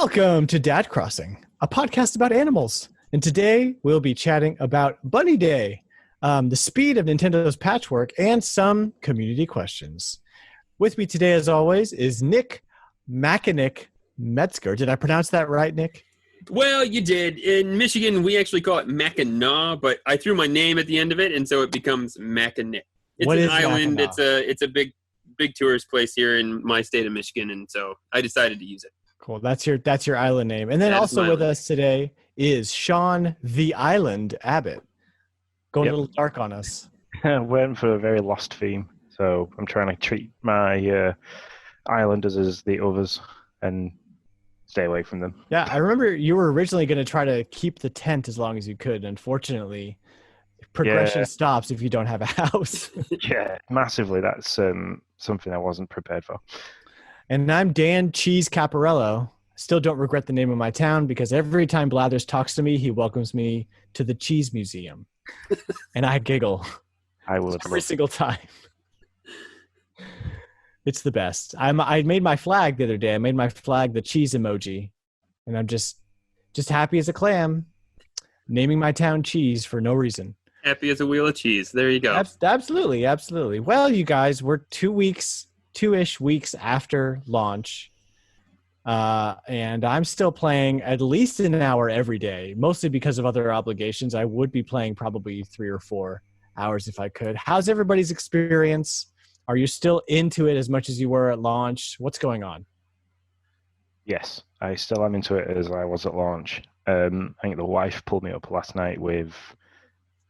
Welcome to Dad Crossing, a podcast about animals. And today we'll be chatting about Bunny Day, the speed of Nintendo's Patchwork, and some community questions. With me today, as always, is Nick Mackinick Metzger. Did I pronounce that right, Nick? Well, you did. In Michigan, we actually call it Mackinac, but I threw my name at the end of it, and so it becomes Mackinac. It's What an is island. Mackinac? It's a big tourist place here in my state of Michigan, and so I decided to use it. Cool. That's your island name. And then That is also my with island. us today is Sean the Island Abbott. Going Yep. a little dark on us. Went for a very lost theme, so I'm trying to treat my islanders as the others and stay away from them. Yeah, I remember you were originally going to try to keep the tent as long as you could. Unfortunately, progression Yeah. stops if you don't have a house. Yeah, massively. That's something I wasn't prepared for. And I'm Dan Cheese Caparello. Still don't regret the name of my town because every time Blathers talks to me, he welcomes me to the Cheese Museum. And I giggle I would every love single time. It's the best. I made my flag the other day. I made my flag the cheese emoji. And I'm just happy as a clam, naming my town Cheese for no reason. Happy as a wheel of cheese. There you go. Absolutely, absolutely. Well, you guys, we're 2-ish weeks after launch. And I'm still playing at least an hour every day, mostly because of other obligations. I would be playing probably 3 or 4 hours if I could. How's everybody's experience? Are you still into it as much as you were at launch? What's going on? Yes, I still am into it as I was at launch. I think the wife pulled me up last night with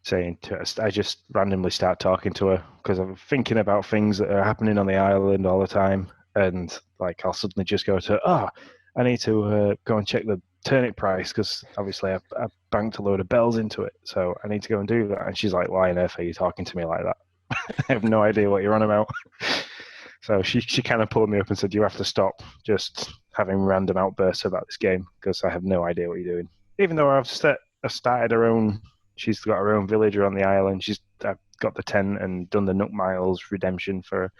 saying to us, I just randomly start talking to her because I'm thinking about things that are happening on the island all the time. And like, I'll suddenly just go to, I need to go and check the turnip price because obviously I've banked a load of bells into it. So I need to go and do that. And she's like, why on earth are you talking to me like that? I have no idea what you're on about. So she kind of pulled me up and said, you have to stop just having random outbursts about this game because I have no idea what you're doing. Even though I've started her own, she's got her own villager on the island. I've got the tent and done the Nook Miles redemption for her.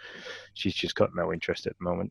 She's just got no interest at the moment.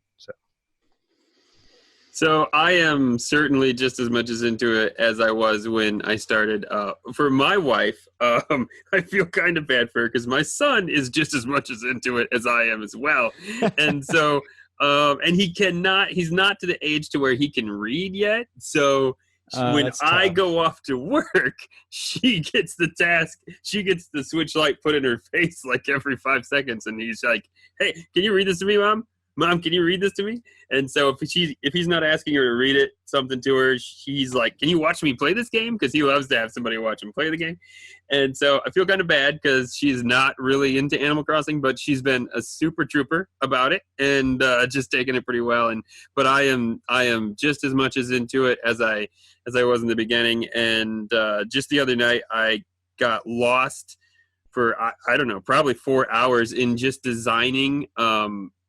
So I am certainly just as much as into it as I was when I started. For my wife, I feel kind of bad for her because my son is just as much as into it as I am as well. And so, and he's not to the age to where he can read yet. So when That's I tough. go off to work, she gets the task. She gets the switch light put in her face like every 5 seconds. And he's like, hey, can you read this to me, Mom? Mom, can you read this to me? And so if he's not asking her to read it, something to her, he's like, can you watch me play this game? Because he loves to have somebody watch him play the game. And so I feel kind of bad because she's not really into Animal Crossing, but she's been a super trooper about it and just taking it pretty well. But I am just as much as into it as I was in the beginning. And just the other night, I got lost for I don't know, probably 4 hours in just designing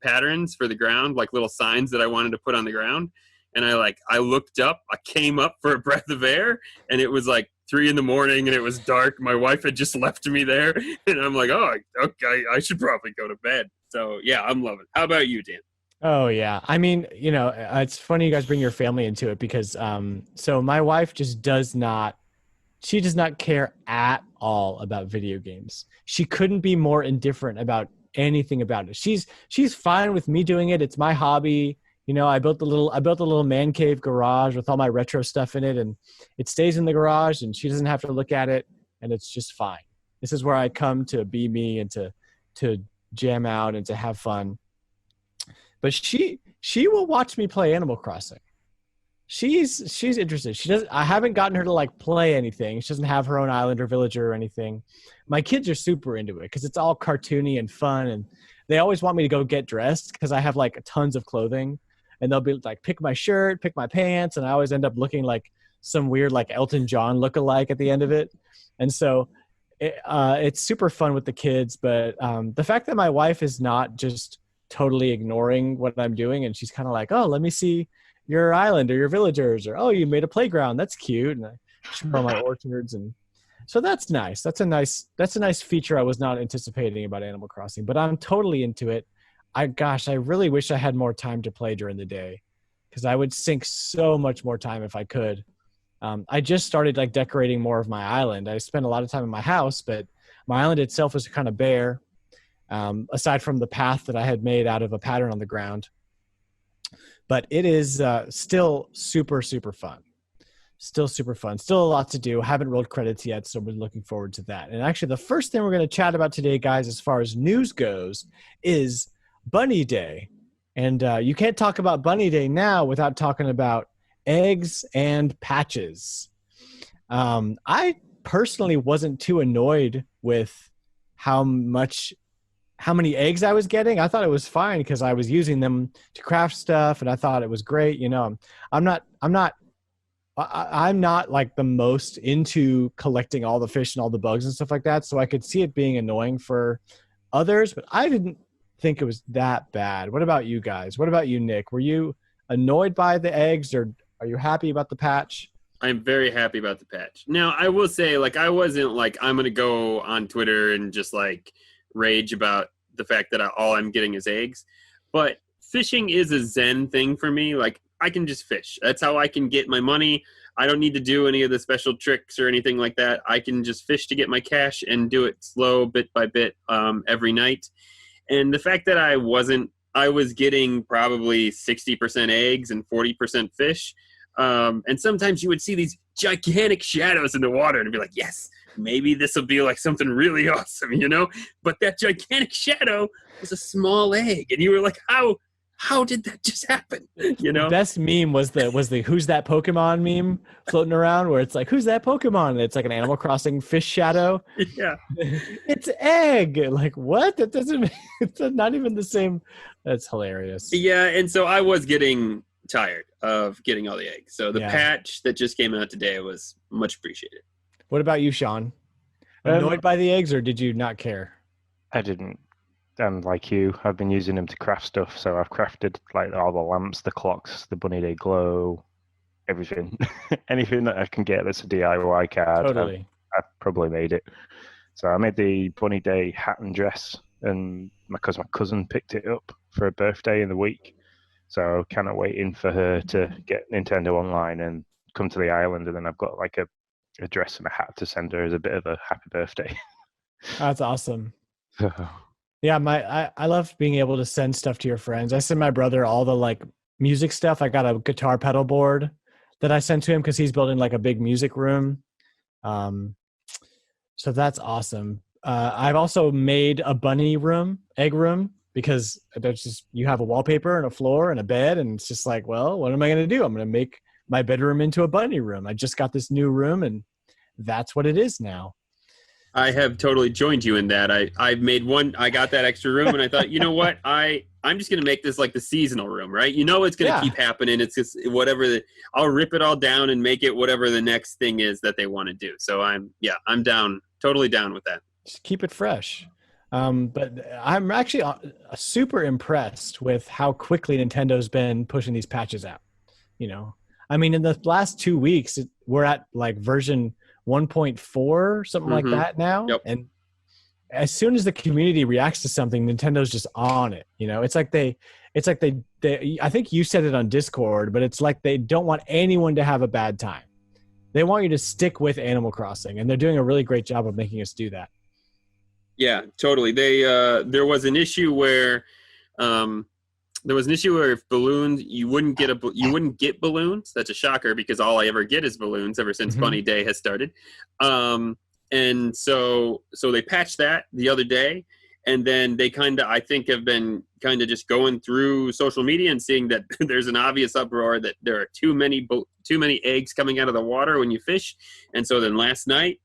patterns for the ground, like little signs that I wanted to put on the ground. And I looked up, I came up for a breath of air, and it was like 3 a.m. and it was dark. My wife had just left me there, and I'm like, oh, okay, I should probably go to bed. So yeah, I'm loving it. How about you, Dan? Oh yeah. I mean, it's funny you guys bring your family into it because so my wife just does not care at all about video games. She couldn't be more indifferent about anything about it. She's fine with me doing it. It's my hobby. I built a little man cave garage with all my retro stuff in it, and it stays in the garage and she doesn't have to look at it, and it's just fine. This is where I come to be me and to jam out and to have fun. But she will watch me play Animal Crossing. She's interested. I haven't gotten her to like play anything. She doesn't have her own island or villager or anything. My kids are super into it because it's all cartoony and fun, and they always want me to go get dressed because I have like tons of clothing, and they'll be like, pick my shirt, pick my pants, and I always end up looking like some weird like Elton John lookalike at the end of it. And so it's super fun with the kids. But the fact that my wife is not just totally ignoring what I'm doing, and she's kind of like, oh, let me see your island or your villagers, or, oh, you made a playground. That's cute. And I show her my orchards. And so that's nice. That's a nice feature I was not anticipating about Animal Crossing, but I'm totally into it. I really wish I had more time to play during the day because I would sink so much more time if I could. I just started like decorating more of my island. I spent a lot of time in my house, but my island itself was kind of bare, aside from the path that I had made out of a pattern on the ground. But it is still super, super fun. Still super fun. Still a lot to do. Haven't rolled credits yet, so we're looking forward to that. And actually, the first thing we're going to chat about today, guys, as far as news goes, is Bunny Day. And you can't talk about Bunny Day now without talking about eggs and patches. I personally wasn't too annoyed with how many eggs I was getting. I thought it was fine because I was using them to craft stuff, and I thought it was great. You know, I'm not like the most into collecting all the fish and all the bugs and stuff like that, so I could see it being annoying for others, but I didn't think it was that bad. What about you guys? What about you, Nick? Were you annoyed by the eggs, or are you happy about the patch? I'm very happy about the patch. Now, I will say, like, I wasn't like, I'm going to go on Twitter and just like rage about the fact that all I'm getting is eggs. But fishing is a zen thing for me. Like, I can just fish. That's how I can get my money. I don't need to do any of the special tricks or anything like that. I can just fish to get my cash and do it slow, bit by bit, every night. And the fact that I was getting probably 60% eggs and 40% fish. And sometimes you would see these gigantic shadows in the water and be like, yes, maybe this will be like something really awesome, you know? But that gigantic shadow was a small egg. And you were like, how did that just happen? You know? The best meme was the who's that Pokemon meme floating around where it's like, who's that Pokemon? And it's like an Animal Crossing fish shadow. Yeah. It's egg. Like, what? That doesn't it's not even the same. That's hilarious. Yeah, and so I was getting tired of getting all the eggs. So the patch that just came out today was much appreciated. What about you, Sean? Annoyed by the eggs, or did you not care? I didn't. And like you, I've been using them to craft stuff. So I've crafted like all the lamps, the clocks, the Bunny Day glow, everything. Anything that I can get that's a DIY card. Totally. I've probably made it. So I made the Bunny Day hat and dress, and because my cousin picked it up for her birthday in the week. So kind of waiting for her to get Nintendo Online and come to the island, and then I've got like a dress and a hat to send her as a bit of a happy birthday. That's awesome. Yeah, I love being able to send stuff to your friends. I send my brother all the like music stuff. I got a guitar pedal board that I sent to him because he's building like a big music room. So that's awesome. I've also made a bunny room, egg room, because there's just, you have a wallpaper and a floor and a bed, and it's just like, well, what am I going to do? I'm going to make my bedroom into a bunny room. I just got this new room, and that's what it is now. I have totally joined you in that. I made one. I got that extra room, and I thought, you know what? I'm just gonna make this like the seasonal room, right? You know, it's gonna keep happening. It's just whatever. I'll rip it all down and make it whatever the next thing is that they want to do. So I'm down, totally down with that. Just keep it fresh. But I'm actually super impressed with how quickly Nintendo's been pushing these patches out. You know, I mean, in the last 2 weeks, we're at like version 1.4, something like that now. Yep. And as soon as the community reacts to something, Nintendo's just on it. You know, it's like they, I think you said it on Discord, but it's like they don't want anyone to have a bad time. They want you to stick with Animal Crossing, and they're doing a really great job of making us do that. Yeah, totally. There was an issue where, if balloons, you wouldn't get balloons. That's a shocker because all I ever get is balloons ever since Bunny Day has started. And so they patched that the other day, and then they I think have been just going through social media and seeing that there's an obvious uproar that there are too many eggs coming out of the water when you fish. And so then last night,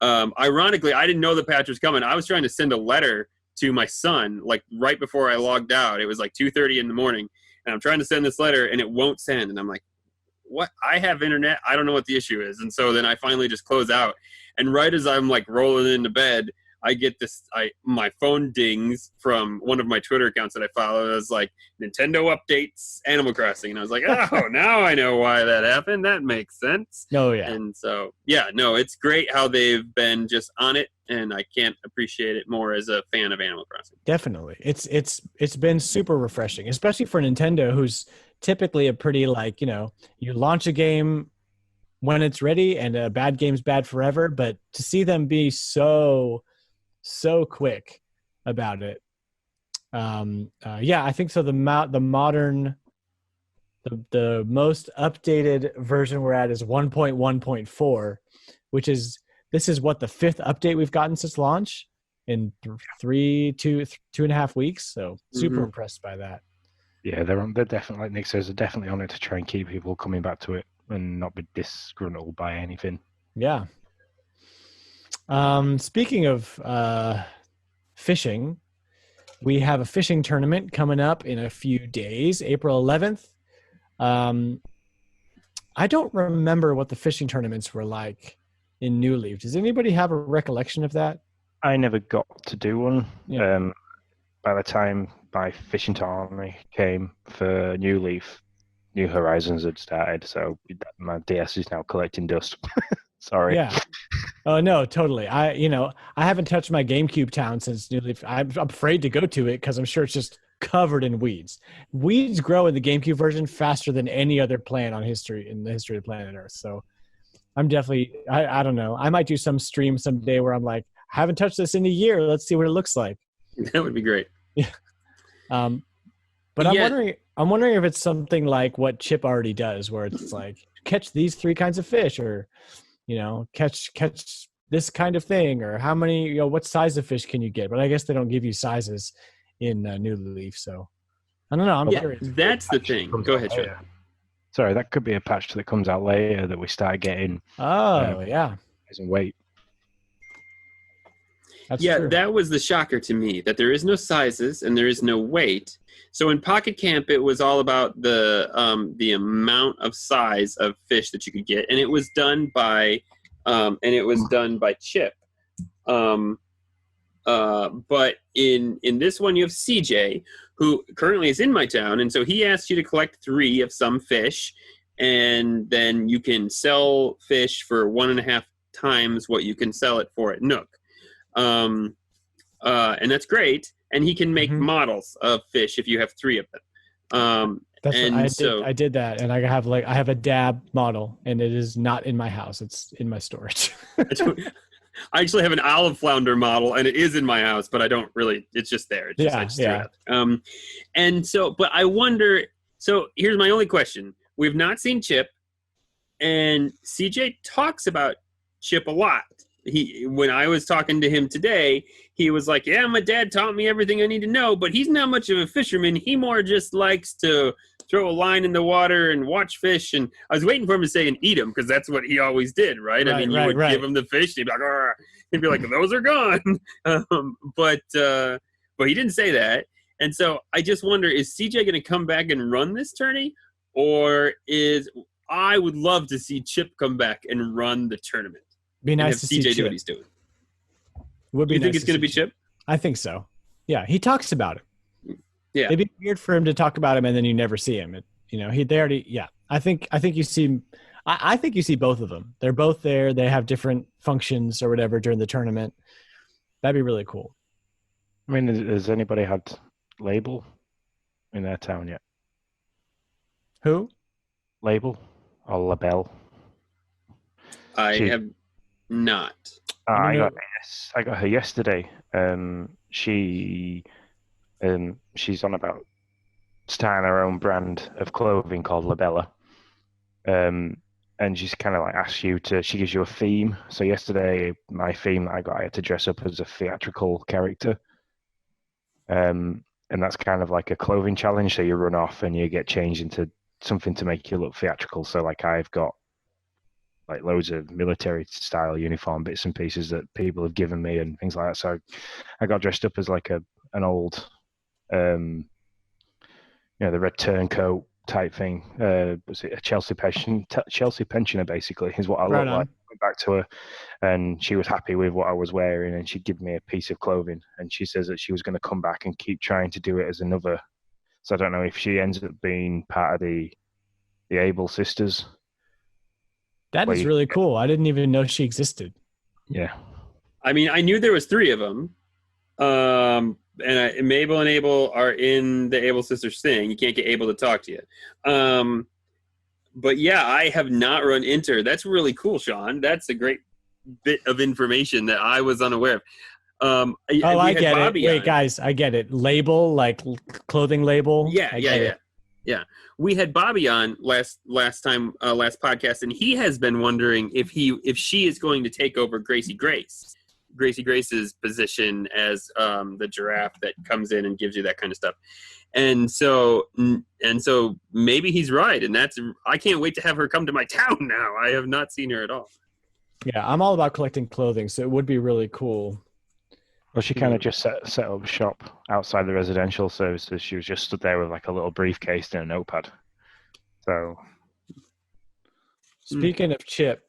ironically, I didn't know the patch was coming. I was trying to send a letter to my son, like right before I logged out. It was like 2:30 in the morning, and I'm trying to send this letter, and it won't send. And I'm like, what? I have internet. I don't know what the issue is. And so then I finally just close out. And right as I'm like rolling into bed, I get this. My phone dings from one of my Twitter accounts that I follow. It's like Nintendo updates Animal Crossing, and I was like, oh, now I know why that happened. That makes sense. Oh yeah. And so yeah, no, it's great how they've been just on it, and I can't appreciate it more as a fan of Animal Crossing. Definitely. It's been super refreshing, especially for Nintendo, who's typically a pretty like, you launch a game when it's ready and a bad game's bad forever, but to see them be so quick about it. Yeah, I think so. The modern, the most updated version we're at is 1.1.4, which is, this is what, the 5th update we've gotten since launch in 2.5 weeks. So super impressed by that. Yeah, they're definitely, like Nick says, they're definitely on it to try and keep people coming back to it and not be disgruntled by anything. Yeah. Speaking of fishing, we have a fishing tournament coming up in a few days, April 11th. I don't remember what the fishing tournaments were like in New Leaf. Does anybody have a recollection of that? I never got to do one. Yeah. By the time my fishing tournament came for New Leaf, New Horizons had started, so my DS is now collecting dust. Sorry. Yeah. Oh no, totally. I haven't touched my GameCube town since New Leaf. I'm afraid to go to it because I'm sure it's just covered in weeds. Weeds grow in the GameCube version faster than any other plant in the history of planet Earth. So I'm definitely, I don't know. I might do some stream someday where I'm like, I haven't touched this in a year. Let's see what it looks like. That would be great. Yeah. But I'm wondering if it's something like what Chip already does, where it's like catch these 3 kinds of fish, or catch this kind of thing, or how many, what size of fish can you get? But I guess they don't give you sizes in New Leaf, so I don't know. I'm curious. That's the thing. Go ahead, Sean. Sorry, that could be a patch that comes out later that we start getting. Oh yeah. And weight. That's yeah, true. That was the shocker to me, that there is no sizes and there is no weight. So in Pocket Camp, it was all about the amount of size of fish that you could get, and it was done by Chip. But in this one, you have CJ, who currently is in my town, and so he asked you to collect 3 of some fish, and then you can sell fish for 1.5 times what you can sell it for at Nook. And that's great. And he can make models of fish if you have 3 of them. I did that, and I have a dab model, and it is not in my house. It's in my storage. I actually have an olive flounder model, and it is in my house, but I don't really. It's just there. It's just, I just threw it out. And so, but I wonder. So here's my only question: we've not seen Chip, and CJ talks about Chip a lot. When I was talking to him today, he was like, yeah, my dad taught me everything I need to know, but he's not much of a fisherman. He more just likes to throw a line in the water and watch fish. And I was waiting for him to say and eat them, because that's what he always did, right? I mean, you would give him the fish, and he'd be like, those are gone. But he didn't say that. And so I just wonder, is CJ going to come back and run this tourney? Or I would love to see Chip come back and run the tournament. Be nice to see CJ Chip. do what he's doing. Would be You nice think it's going to be Chip? I think so. Yeah, he talks about it. Yeah, it'd be weird for him to talk about him and then you never see him. They already. Yeah, I think you see. I think you see both of them. They're both there. They have different functions or whatever during the tournament. That'd be really cool. I mean, has anybody had Label in their town yet? Who? Label or Labelle? I have not. I got her yesterday. She's on about starting her own brand of clothing called Labella. And she's kind of like she gives you a theme. So yesterday, my theme that I had to dress up as a theatrical character. And that's kind of like a clothing challenge. So you run off and you get changed into something to make you look theatrical. So like I've got like loads of military style uniform bits and pieces that people have given me and things like that. So I got dressed up as like an old, the red turncoat type thing. Was it a Chelsea pensioner basically is what I look like. went back to her, and she was happy with what I was wearing, and she'd give me a piece of clothing, and she says that she was going to come back and keep trying to do it as another. So I don't know if she ends up being part of the Able sisters. That is really cool. I didn't even know she existed. Yeah. I mean, I knew there was 3 of them. And Mabel and Abel are in the Able Sisters thing. You can't get Abel to talk to you. But yeah, I have not run into her. That's really cool, Sean. That's a great bit of information that I was unaware of. I get it. Wait, guys, I get it. Label, like clothing label. Yeah. We had Bobby on last podcast, and he has been wondering if she is going to take over Gracie Grace's position as the giraffe that comes in and gives you that kind of stuff. And so maybe he's right, and I can't wait to have her come to my town now. I have not seen her at all. Yeah, I'm all about collecting clothing, so it would be really cool. Well, she kind of just set up shop outside the residential services. She was just stood there with like a little briefcase and a notepad. So, speaking of Chip,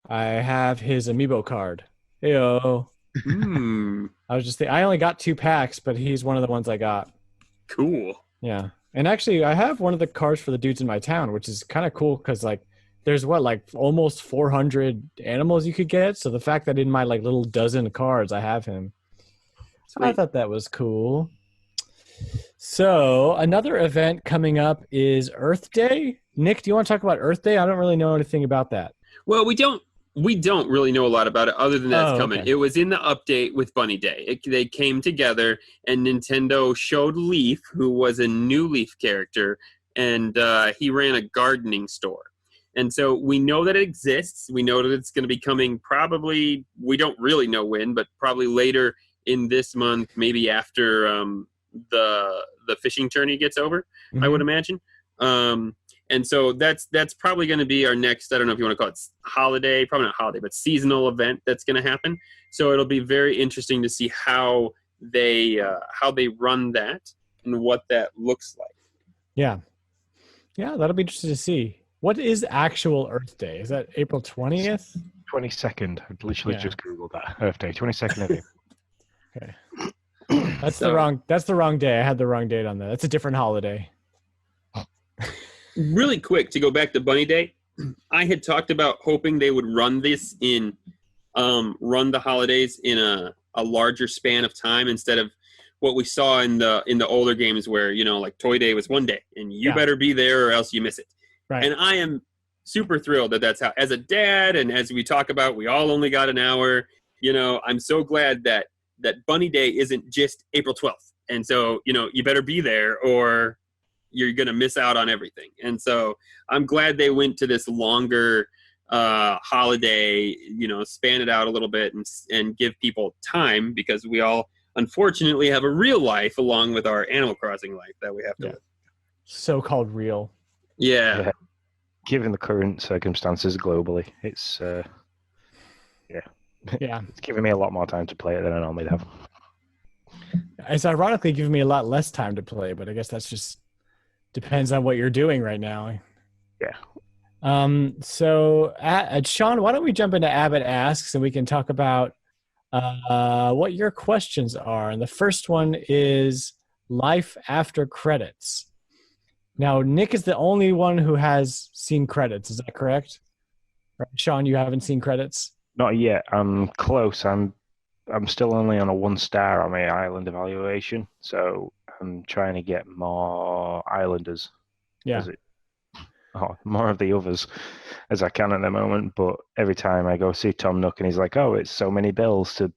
I have his amiibo card. Heyo. I was just thinking, I only got 2 packs, but he's one of the ones I got. Cool. Yeah, and actually, I have one of the cards for the dudes in my town, which is kind of cool because like there's almost 400 animals you could get. So the fact that in my like little dozen cards I have him, I thought that was cool. So another event coming up is Earth Day. Nick, do you want to talk about Earth Day? I don't really know anything about that. Well, we don't really know a lot about it other than that it's coming. Okay. It was in the update with Bunny Day. They came together, and Nintendo showed Leaf, who was a new Leaf character, and he ran a gardening store. And so we know that it exists. We know that it's going to be coming probably, we don't really know when, but probably later in this month, maybe after the fishing tourney gets over, I would imagine. And so that's probably going to be our next, I don't know if you want to call it holiday, probably not holiday, but seasonal event that's going to happen. So it'll be very interesting to see how they run that and what that looks like. Yeah, that'll be interesting to see. What is actual Earth Day? Is that April 20th? 22nd. I literally just Googled that. Earth Day, 22nd of April. Okay. That's the wrong day. I had the wrong date on that. That's a different holiday. Really quick, to go back to Bunny Day, I had talked about hoping they would run this run the holidays in a larger span of time instead of what we saw in the older games where, like Toy Day was one day and you better be there or else you miss it. Right. And I am super thrilled that that's how, as a dad, and as we talk about, we all only got an hour. I'm so glad that Bunny Day isn't just April 12th. And so, you better be there or you're going to miss out on everything. And so I'm glad they went to this longer holiday, span it out a little bit and give people time, because we all unfortunately have a real life along with our Animal Crossing life that we have to live. So-called real. Yeah. Given the current circumstances globally, it's it's giving me a lot more time to play it than I normally have. It's ironically giving me a lot less time to play, but I guess that's just depends on what you're doing right now. Yeah. So, Sean, why don't we jump into Abbott Asks and we can talk about what your questions are. And the first one is life after credits. Now, Nick is the only one who has seen credits. Is that correct? Right. Sean, you haven't seen credits? Not yet. I'm close. I'm still only on a 1-star on my island evaluation, so I'm trying to get more islanders. Yeah. More of the others as I can at the moment. But every time I go see Tom Nook and he's like, "Oh, it's so many bills to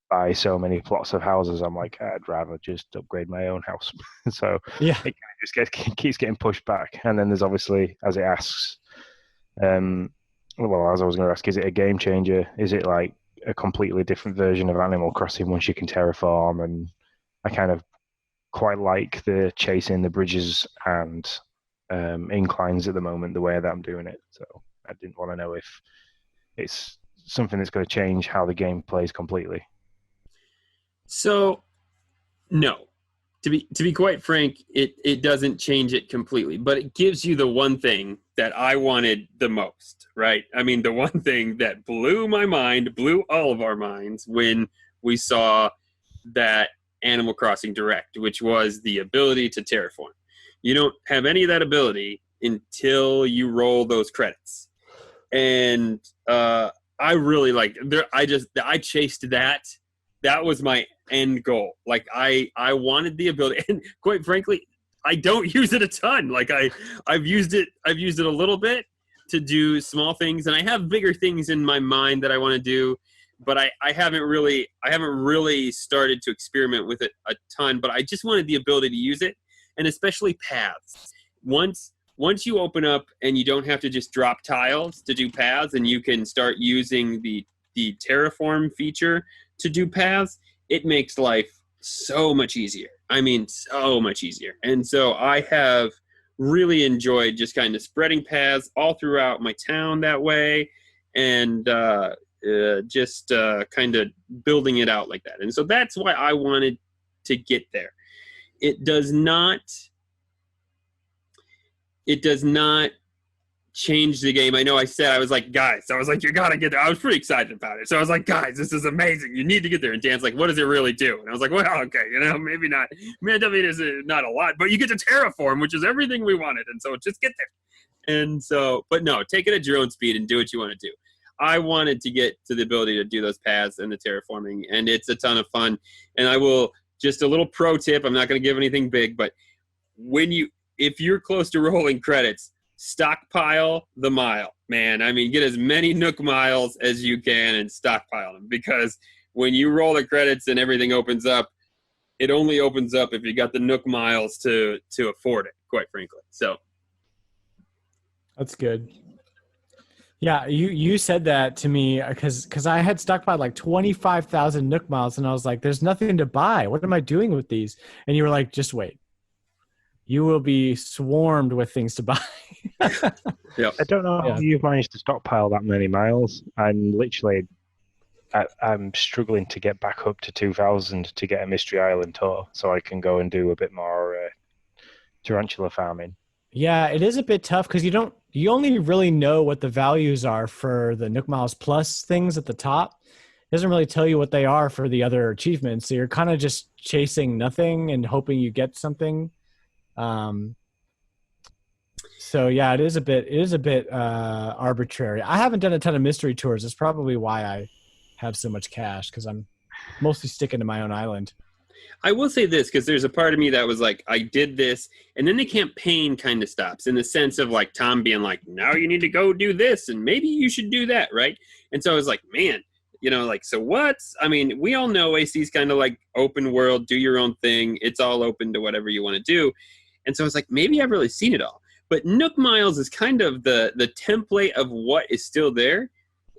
buy so many plots of houses," I'm like, I'd rather just upgrade my own house. So it kind of just keeps getting pushed back. And then there's obviously, as it asks, as I was going to ask, is it a game changer? Is it like a completely different version of Animal Crossing once you can terraform? And I kind of quite like the chasing the bridges and inclines at the moment, the way that I'm doing it. So I didn't want to know if it's something that's going to change how the game plays completely. So, no. to be quite frank, it doesn't change it completely, but it gives you the one thing that I wanted the most, right? I mean, the one thing that blew my mind, blew all of our minds when we saw that Animal Crossing Direct, which was the ability to terraform. You don't have any of that ability until you roll those credits. And I really like there. I chased that. That was my end goal. Like I wanted the ability, and quite frankly, I don't use it a ton. Like I've used it a little bit to do small things, and I have bigger things in my mind that I want to do, but I haven't really started to experiment with it a ton. But I just wanted the ability to use it, and especially paths. Once you open up and you don't have to just drop tiles to do paths, and you can start using the terraform feature to do paths, it makes life so much easier. I mean, so much easier. And so I have really enjoyed just kind of spreading paths all throughout my town that way, and just kind of building it out like that. And so that's why I wanted to get there. It does not change the game. I know I said, I was like, you gotta get there. I was pretty excited about it. So I was like, guys, this is amazing. You need to get there. And Dan's like, what does it really do? And I was like, well, okay, maybe not. I mean, it's not a lot, but you get to terraform, which is everything we wanted. And so just get there. And so, but no, take it at your own speed and do what you want to do. I wanted to get to the ability to do those paths and the terraforming, and it's a ton of fun. And I will, just a little pro tip, I'm not going to give anything big, but if you're close to rolling credits, stockpile the mile, man. I mean, get as many Nook miles as you can and stockpile them, because when you roll the credits and everything opens up, it only opens up if you got the Nook miles to afford it, quite frankly. So that's good. Yeah, you said that to me because I had stockpiled like 25,000 Nook miles, and I was like, there's nothing to buy. What am I doing with these? And you were like, just wait. You will be swarmed with things to buy. Yeah. I don't know how you've managed to stockpile that many miles. I'm struggling to get back up to 2,000 to get a Mystery Island tour, so I can go and do a bit more tarantula farming. Yeah, it is a bit tough because you only really know what the values are for the Nook Miles Plus things at the top. It doesn't really tell you what they are for the other achievements. So you're kind of just chasing nothing and hoping you get something. So yeah, it is a bit arbitrary. I haven't done a ton of mystery tours. That's probably why I have so much cash, because I'm mostly sticking to my own island. I will say this, because there's a part of me that was like, I did this, and then the campaign kind of stops, in the sense of like Tom being like, now you need to go do this, and maybe you should do that, right? And so I was like, man, so what's, I mean, we all know AC's kind of like open world, do your own thing. It's all open to whatever you want to do. And so I was like, maybe I've really seen it all. But Nook Miles is kind of the template of what is still there.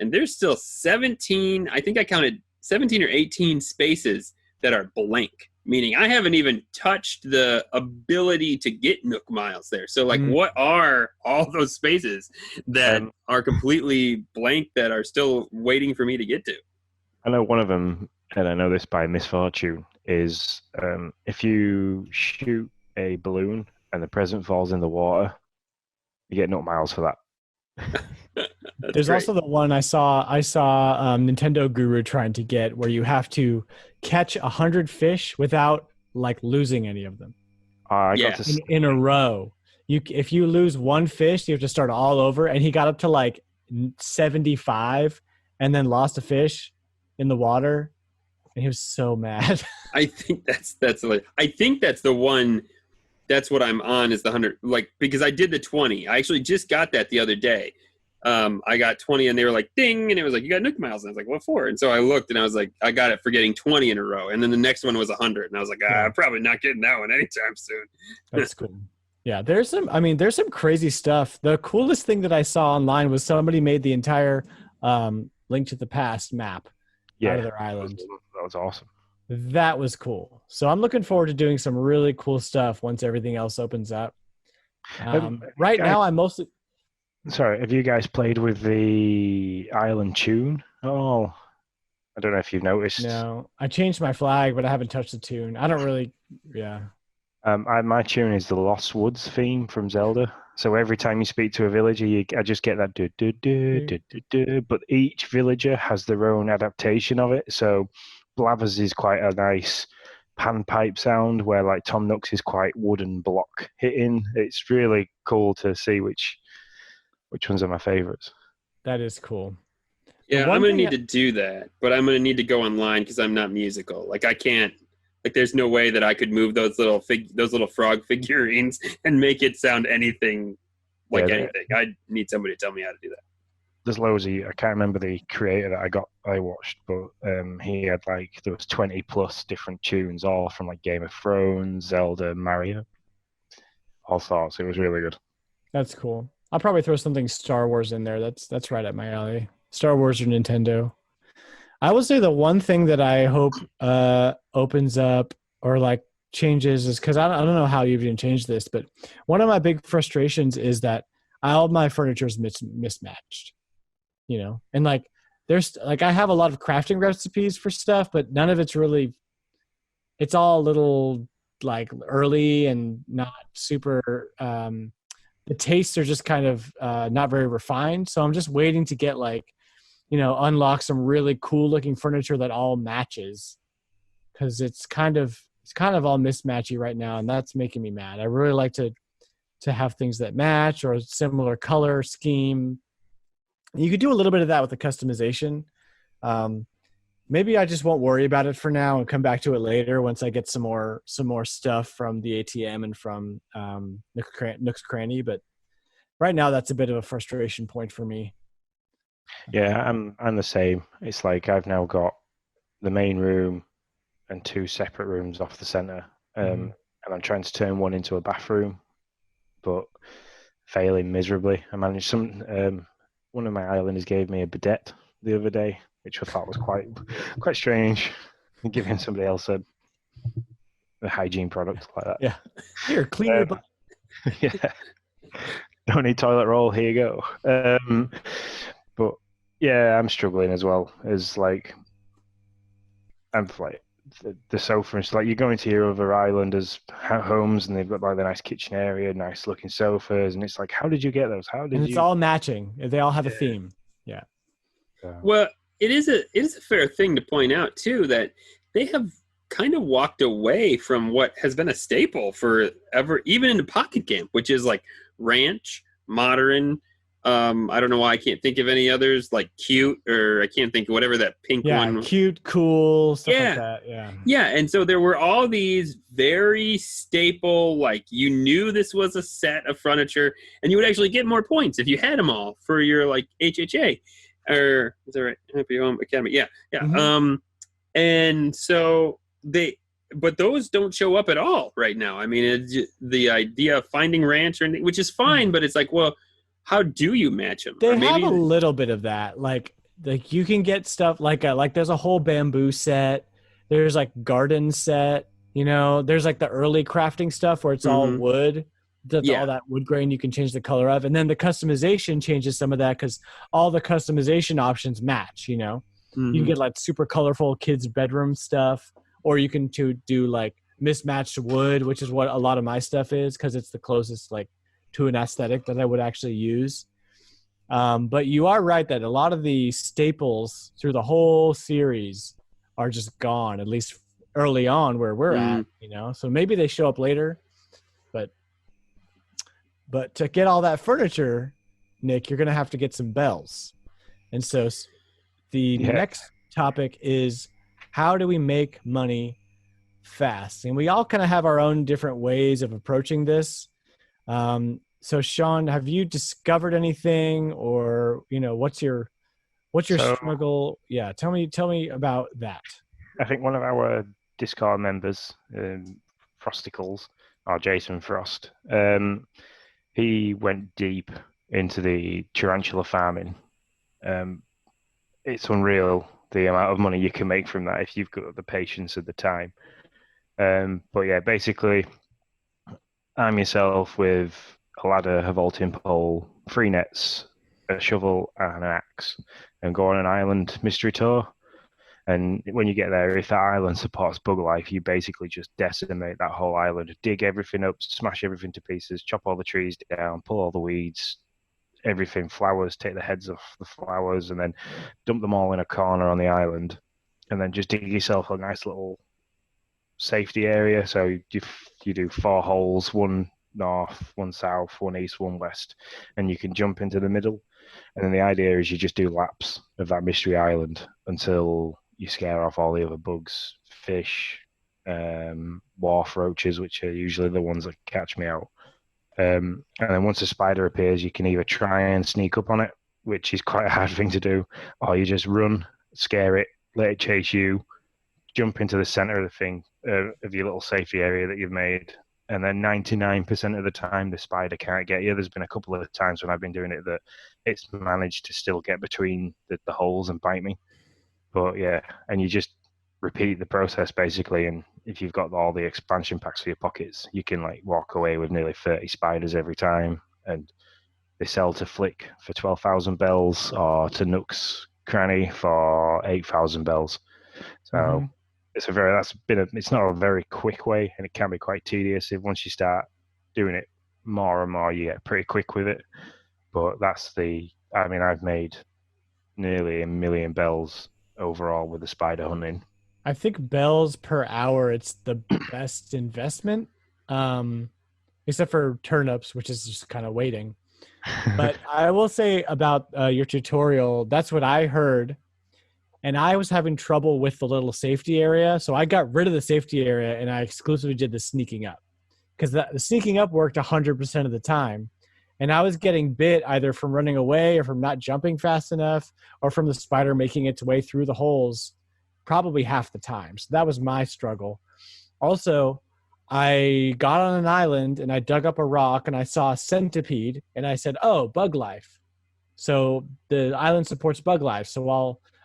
And there's still 17, I think I counted 17 or 18 spaces that are blank, meaning I haven't even touched the ability to get Nook Miles there. So like, what are all those spaces that are completely blank that are still waiting for me to get to? I know one of them, and I know this by misfortune, is if you shoot a balloon and the present falls in the water, you get Nook Miles for that. There's great. Also the one I saw Nintendo Guru trying to get, where you have to catch 100 fish without like losing any of them. In a row. If you lose one fish, you have to start all over. And he got up to like 75 and then lost a fish in the water, and he was so mad. I think that's the one. That's what I'm on, is the 100, like, because I did the 20. I actually just got that the other day. I got 20 and they were like, ding. And it was like, you got Nook Miles. And I was like, what for? And so I looked and I was like, I got it for getting 20 in a row. And then the next one was 100. And I was like, I'm probably not getting that one anytime soon. That's cool. Yeah. There's some crazy stuff. The coolest thing that I saw online was somebody made the entire Link to the Past map out of their island. That was awesome. That was cool. So I'm looking forward to doing some really cool stuff once everything else opens up. Right now, I'm mostly... Sorry, have you guys played with the Island Tune at all? I don't know if you've noticed. No, I changed my flag, but I haven't touched the tune. I don't really. Yeah. My tune is the Lost Woods theme from Zelda. So every time you speak to a villager, I just get that do do do do do do. But each villager has their own adaptation of it. So Blathers is quite a nice panpipe sound, where like Tom Nook's is quite wooden block hitting. It's really cool to see which ones are my favorites. That is cool. The Yeah, I'm one gonna thing need to do that, but I'm gonna need to go online because I'm not musical. Like I can't. Like there's no way that I could move those little frog figurines and make it sound anything like Yeah, anything. I need somebody to tell me how to do that. there's loads of, I can't remember the creator that I watched, but he had like, there was 20 plus different tunes, all from like Game of Thrones, Zelda, Mario, all sorts. It was really good. that's cool. I'll probably throw something Star Wars in there. That's right at my alley. Star Wars or Nintendo. I will say the one thing that I hope opens up or like changes is because I don't know how you've even changed this, but one of my big frustrations is that all my furniture is mismatched, you know, and like there's like I have a lot of crafting recipes for stuff, but none of it's really. It's all a little like early and not super. The tastes are just kind of not very refined, so I'm just waiting to get like unlock some really cool looking furniture that all matches because it's kind of all mismatchy right now, and that's making me mad. I really like to have things that match or similar color scheme. You could do a little bit of that with the customization. Maybe I just won't worry about it for now and come back to it later once I get some more stuff from the ATM and from Nook's Cranny. But right now, that's a bit of a frustration point for me. Yeah, I'm the same. It's like I've now got the main room and two separate rooms off the center, and I'm trying to turn one into a bathroom, but failing miserably. I managed one of my islanders gave me a bidet the other day, which I thought was quite strange, giving somebody else a hygiene product like that. Yeah, here, clean your butt. Yeah, don't need toilet roll. Here you go. But yeah, I'm struggling as well. As like, I'm like the sofa. It's like you go into your other islanders' homes and they've got like the nice kitchen area, nice looking sofas, and it's like, how did you get those? How did And it's you? all matching. They all have a theme. Yeah. Well, it is a fair thing to point out too that they have kind of walked away from what has been a staple forever, even in the Pocket Camp, which is like ranch, modern. I don't know why I can't think of any others like cute, or I can't think of whatever that pink one. Yeah, cute, cool, stuff Yeah. like that. Yeah. Yeah, and so there were all these very staple, like you knew this was a set of furniture, and you would actually get more points if you had them all for your like HHA, or is that right? Happy Home Academy. Yeah, yeah. Mhm. And so but those don't show up at all right now. I mean, the idea of finding ranch or anything, which is fine, but it's like, well, how do you match them? They have a little bit of that. Like you can get stuff like there's a whole bamboo set. There's like garden set. There's like the early crafting stuff where it's all wood. That's all that wood grain you can change the color of, and then the customization changes some of that because all the customization options match. You can get like super colorful kids' bedroom stuff, or you can do like mismatched wood, which is what a lot of my stuff is because it's the closest like to an aesthetic that I would actually use. But you are right that a lot of the staples through the whole series are just gone, at least early on where we're at, so maybe they show up later, but to get all that furniture, Nick, you're going to have to get some bells. And so the next topic is how do we make money fast? And we all kind of have our own different ways of approaching this. So Sean, have you discovered anything, or what's your struggle? Yeah, tell me about that. I think one of our Discord members, Frosticles, or Jason Frost, he went deep into the tarantula farming. It's unreal the amount of money you can make from that if you've got the patience and the time. But yeah, basically, arm yourself with a ladder, a vaulting pole, 3 nets, a shovel, and an axe, and go on an island mystery tour. And when you get there, if that island supports bug life, you basically just decimate that whole island, dig everything up, smash everything to pieces, chop all the trees down, pull all the weeds, everything, flowers, take the heads off the flowers, and then dump them all in a corner on the island, and then just dig yourself a nice little safety area. So you do 4 holes, one north, one south, one east, one west, and you can jump into the middle. And then the idea is you just do laps of that mystery island until you scare off all the other bugs, fish, wharf roaches, which are usually the ones that catch me out. And then once a spider appears, you can either try and sneak up on it, which is quite a hard thing to do, or you just run, scare it, let it chase you, jump into the center of the thing, of your little safety area that you've made. And then 99% of the time, the spider can't get you. There's been a couple of times when I've been doing it that it's managed to still get between the holes and bite me. But yeah, and you just repeat the process basically. And if you've got all the expansion packs for your pockets, you can like walk away with nearly 30 spiders every time. And they sell to Flick for 12,000 bells or to Nook's Cranny for 8,000 bells. So it's not a very quick way, and it can be quite tedious. If once you start doing it more and more, you get pretty quick with it. But I've made nearly 1 million bells overall with the spider hunting. I think bells per hour, it's the best investment, except for turnips, which is just kind of waiting. But I will say about your tutorial, that's what I heard. And I was having trouble with the little safety area. So I got rid of the safety area and I exclusively did the sneaking up, because the sneaking up worked 100% of the time. And I was getting bit either from running away or from not jumping fast enough or from the spider making its way through the holes probably half the time. So that was my struggle. Also, I got on an island and I dug up a rock and I saw a centipede and I said, oh, bug life. So the island supports bug life. So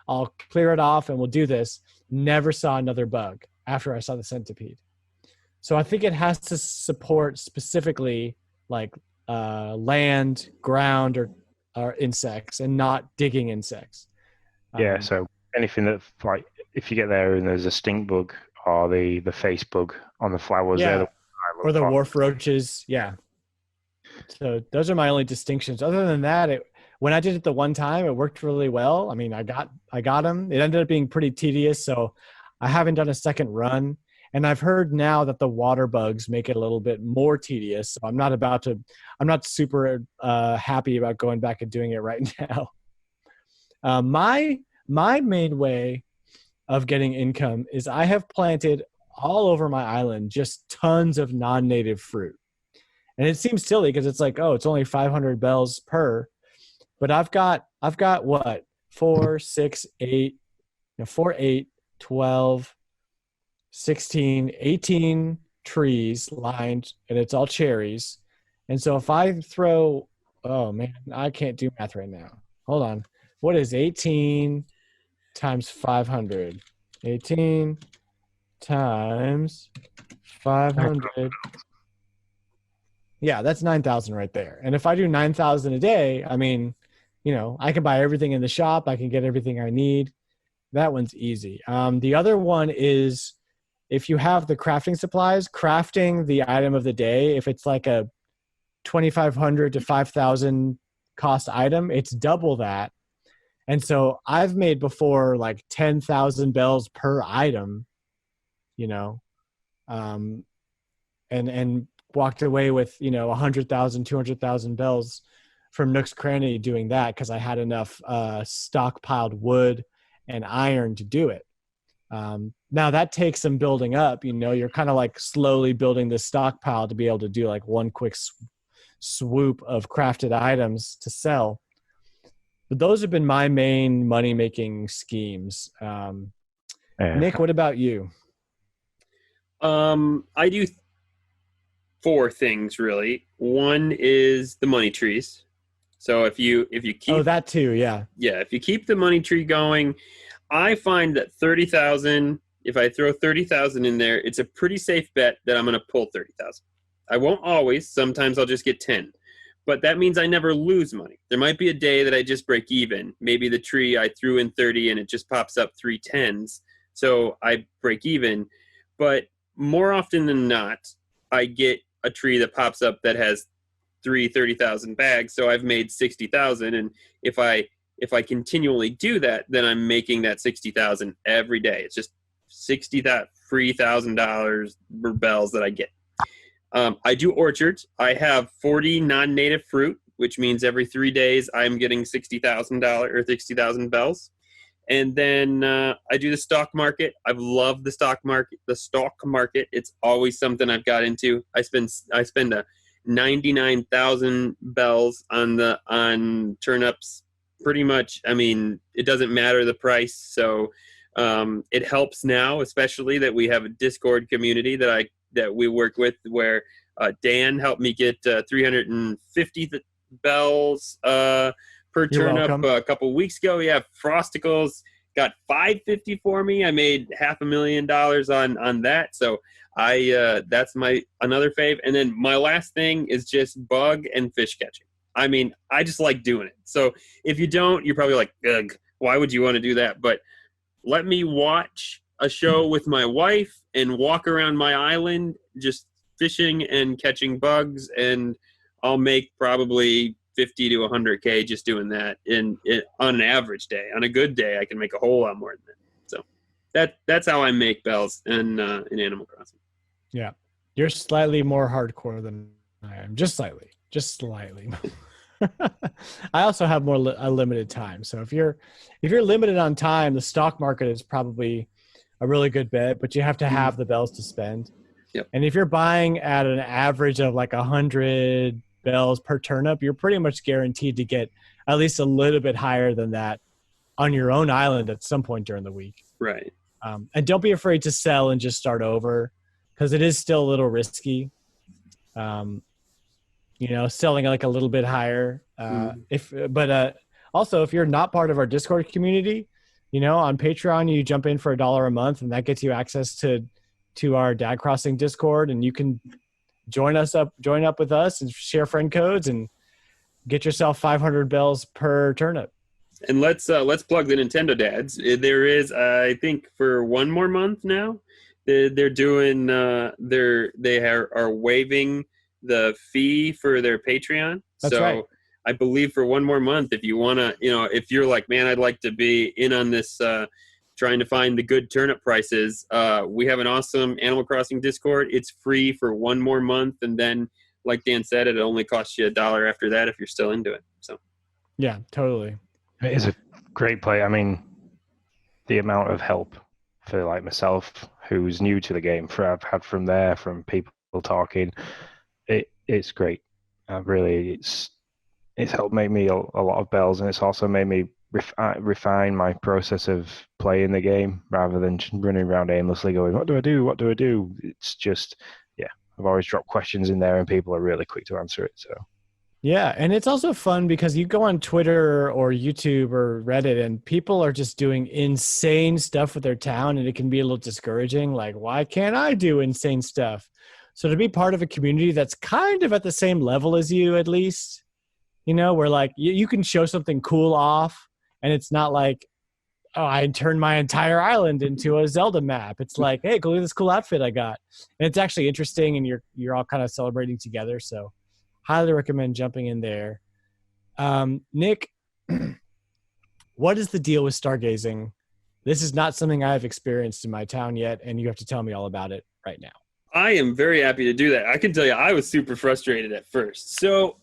I'll clear it off and we'll do this. Never saw another bug after I saw the centipede. So I think it has to support specifically like land, ground, or insects, and not digging insects. Yeah, so anything that, like, if you get there and there's a stink bug or the face bug on the flowers, yeah, or the wharf roaches, yeah. So those are my only distinctions. Other than that, when I did it the one time, it worked really well. I mean, I got them. It ended up being pretty tedious, so I haven't done a second run. And I've heard now that the water bugs make it a little bit more tedious. So I'm not super happy about going back and doing it right now. My main way of getting income is I have planted all over my island just tons of non-native fruit. And it seems silly because it's like, oh, it's only 500 bells per. But I've got what? 4, 6, 8, 4, 8, 12, 16, 18 trees lined, and it's all cherries. And so if I throw, oh man, I can't do math right now. Hold on. What is 18 times 500? 18 times 500. Yeah, that's 9,000 right there. And if I do 9,000 a day, I mean, I can buy everything in the shop. I can get everything I need. That one's easy. The other one is if you have the crafting supplies, crafting the item of the day, if it's like a 2,500 to 5,000 cost item, it's double that. And so I've made before like 10,000 bells per item, and walked away with, 100,000, 200,000 bells from Nook's Cranny doing that because I had enough stockpiled wood and iron to do it. Now that takes some building up, you're kind of like slowly building this stockpile to be able to do like one quick swoop of crafted items to sell. But those have been my main money-making schemes. Nick, what about you? I do 4 things really. One is the money trees. So if you keep that too, yeah, if you keep the money tree going, I find that 30,000. If I throw 30,000 in there, it's a pretty safe bet that I'm going to pull 30,000. I won't always. Sometimes I'll just get 10. but that means I never lose money. There might be a day that I just break even. Maybe the tree I threw in 30 and it just pops up 3 10s. So I break even. But more often than not, I get a tree that pops up that has 30,000 bags. So I've made 60,000. And if I continually do that, then I'm making that 60,000 every day. It's just $63,000 bells that I get. I do orchards. I have 40 non-native fruit, which means every 3 days I'm getting $60,000 or 60,000 bells. And then I do the stock market. I've loved the stock market. The stock market. It's always something I've got into. I spend 99,000 bells on turnips. Pretty much. I mean, it doesn't matter the price. So it helps now, especially that we have a Discord community that we work with, where Dan helped me get 350 bells per turnip a couple weeks ago. Yeah, Frosticles got 550 for me. I made $500,000 on that. So that's my another fave. And then my last thing is just bug and fish catching. I mean, I just like doing it. So if you don't, you're probably like, ugh, why would you want to do that? But let me watch a show with my wife and walk around my island just fishing and catching bugs, and I'll make probably 50 to 100K just doing that on an average day. On a good day, I can make a whole lot more than that. So that's how I make bells in Animal Crossing. Yeah, you're slightly more hardcore than I am, just slightly. I also have a limited time, so if you're limited on time, the stock market is probably a really good bet, but you have to have the bells to spend. Yep. And if you're buying at an average of like 100 bells per turnip, you're pretty much guaranteed to get at least a little bit higher than that on your own island at some point during the week. Right. And don't be afraid to sell and just start over, because it is still a little risky. Selling like a little bit higher. Also, if you're not part of our Discord community, on Patreon, you jump in for $1 a month, and that gets you access to our Dad Crossing Discord, and you can join up with us and share friend codes and get yourself 500 bells per turnip. And let's plug the Nintendo Dads. There is, I think, for one more month now, they're doing they are waiving the fee for their Patreon. That's right. I believe for one more month, if you want to, if you're like, man, I'd like to be in on this, trying to find the good turnip prices, we have an awesome Animal Crossing Discord. It's free for one more month. And then, like Dan said, it only costs you $1 after that if you're still into it. So, yeah, totally. It is a great play. I mean, the amount of help for like myself, who's new to the game, I've had from people talking, it's great. Really, it's helped make me a lot of bells, and it's also made me refine my process of playing the game rather than just running around aimlessly going, what do I do? It's just, yeah, I've always dropped questions in there and people are really quick to answer it. So yeah, and it's also fun because you go on Twitter or YouTube or Reddit and people are just doing insane stuff with their town, and it can be a little discouraging. Like, why can't I do insane stuff? So to be part of a community that's kind of at the same level as you, at least, where like you can show something cool off, and it's not like, oh, I turned my entire island into a Zelda map. It's like, hey, go look at this cool outfit I got. And it's actually interesting, and you're all kind of celebrating together. So highly recommend jumping in there. Nick, what is the deal with stargazing? This is not something I've experienced in my town yet, and you have to tell me all about it right now. I am very happy to do that. I can tell you I was super frustrated at first. So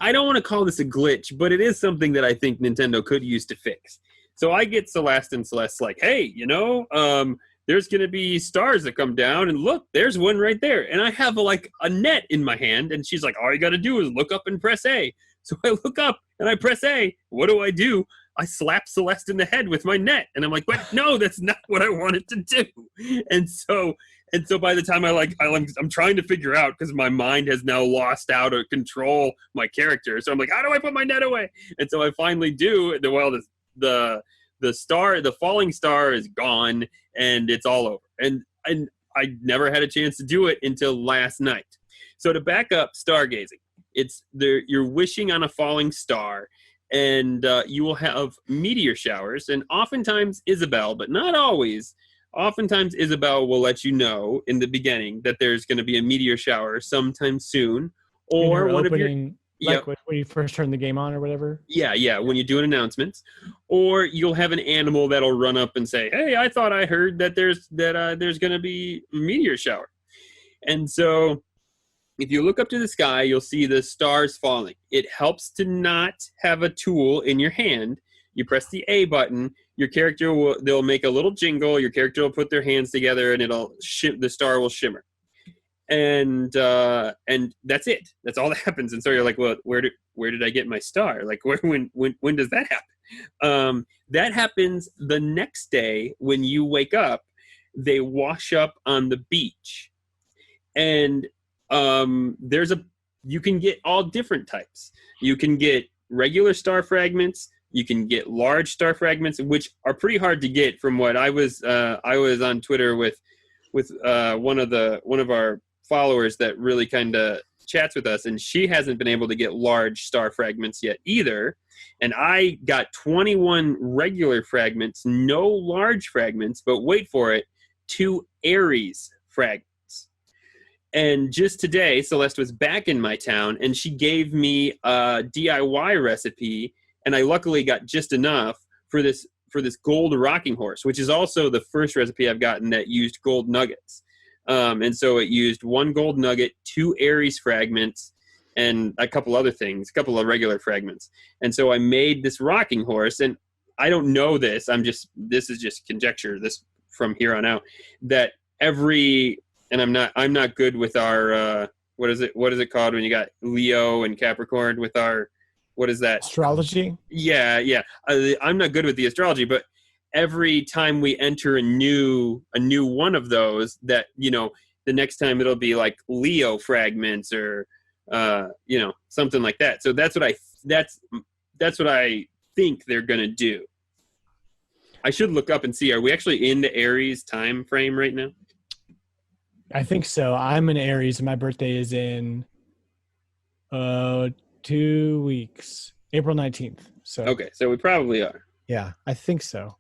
I don't want to call this a glitch, but it is something that I think Nintendo could use to fix. So I get Celeste, and Celeste's like, hey, there's going to be stars that come down, and look, there's one right there. And I have a net in my hand, and she's like, all you got to do is look up and press A. So I look up and I press A. What do? I slap Celeste in the head with my net. And I'm like, but no, that's not what I wanted to do. And so by the time I'm trying to figure out, because my mind has now lost out of control my character. So I'm like, how do I put my net away? And so I finally do. Well, the falling star is gone, and it's all over. And I never had a chance to do it until last night. So to back up stargazing, It's there. You're wishing on a falling star, and you will have meteor showers. And oftentimes Isabel, but not always. Oftentimes Isabel will let you know in the beginning that there's going to be a meteor shower sometime soon, In her or one of your opening, Yep. like when you first turn the game on or whatever. Yeah, when you're doing announcements, or you'll have an animal that'll run up and say, "Hey, I thought I heard that there's going to be a meteor shower," and so if you look up to the sky, you'll see the stars falling. It helps to not have a tool in your hand. You press the A button. Your character they'll make a little jingle. Your character will put their hands together, and the star will shimmer. And that's it. That's all that happens. And so you're like, well, where did I get my star? Like, when does that happen? That happens the next day when you wake up. They wash up on the beach, and you can get all different types. You can get regular star fragments. You can get large star fragments, which are pretty hard to get. From what I was on Twitter with one of our followers that really kind of chats with us, and she hasn't been able to get large star fragments yet either. And I got 21 regular fragments, no large fragments, but wait for it, 2 Aries fragments. And just today, Celeste was back in my town, and she gave me a DIY recipe, and I luckily got just enough for this gold rocking horse, which is also the first recipe I've gotten that used gold nuggets. And so it used 1 gold nugget, 2 Aries fragments, and a couple other things, a couple of regular fragments. And so I made this rocking horse, and I don't know this. This is just conjecture. This from here on out, that and I'm not good with our what is it called when you got Leo and Capricorn with our, what is that? Astrology? Yeah. I'm not good with the astrology, but every time we enter a new one of those, that, the next time it'll be like Leo fragments or something like that. So that's what I think they're gonna do. I should look up and see, are we actually in the Aries time frame right now? I think so. I'm an Aries, and my birthday is in 2 weeks, April 19th. So Okay, so we probably are. yeah, I think so.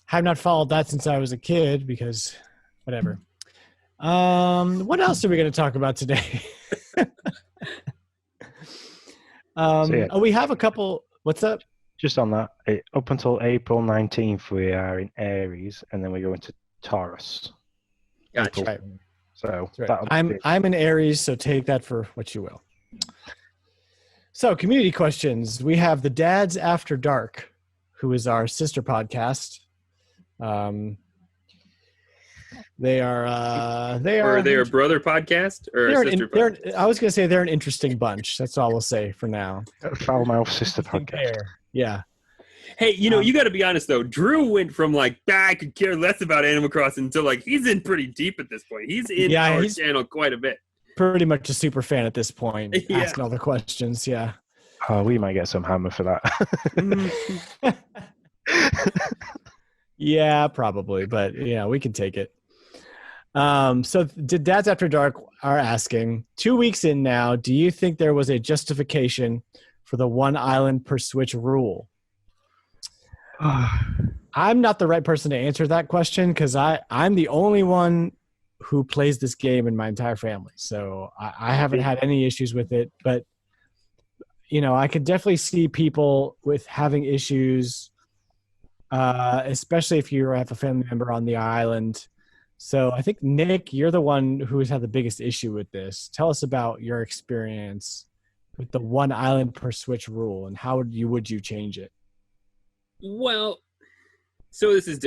Have not followed that since I was a kid because whatever. What else are we going to talk about today? We have a couple. What's up? Just on that, up until April 19th, we are in Aries, and then we go into Taurus. Gotcha. Right. So Right. I'm an Aries, so take that for what you will. So, community questions. We have the Dads After Dark, who is our sister podcast. They are Are they a brother podcast or a sister podcast? I was going to say they're an interesting bunch. That's all we'll say for now. Foul Mouth Sister Podcast. Yeah. Hey, you got to be honest though. Drew went from like, I could care less about Animal Crossing to like he's in pretty deep at this point. He's in our channel quite a bit. Pretty much a super fan at this point. Asking all the questions. Yeah. Oh, we might get some hammer for that. Yeah, probably, but we can take it. So Dads After Dark are asking, 2 weeks in now, do you think there was a justification for the 1 island per Switch rule? I'm not the right person to answer that question because I'm the only one who plays this game in my entire family. So I haven't had any issues with it, but I could definitely see people with having issues, especially if you have a family member on the island. So I think, Nick, you're the one who has had the biggest issue with this. Tell us about your experience with the 1 island per Switch rule and how would you change it? Well, so this is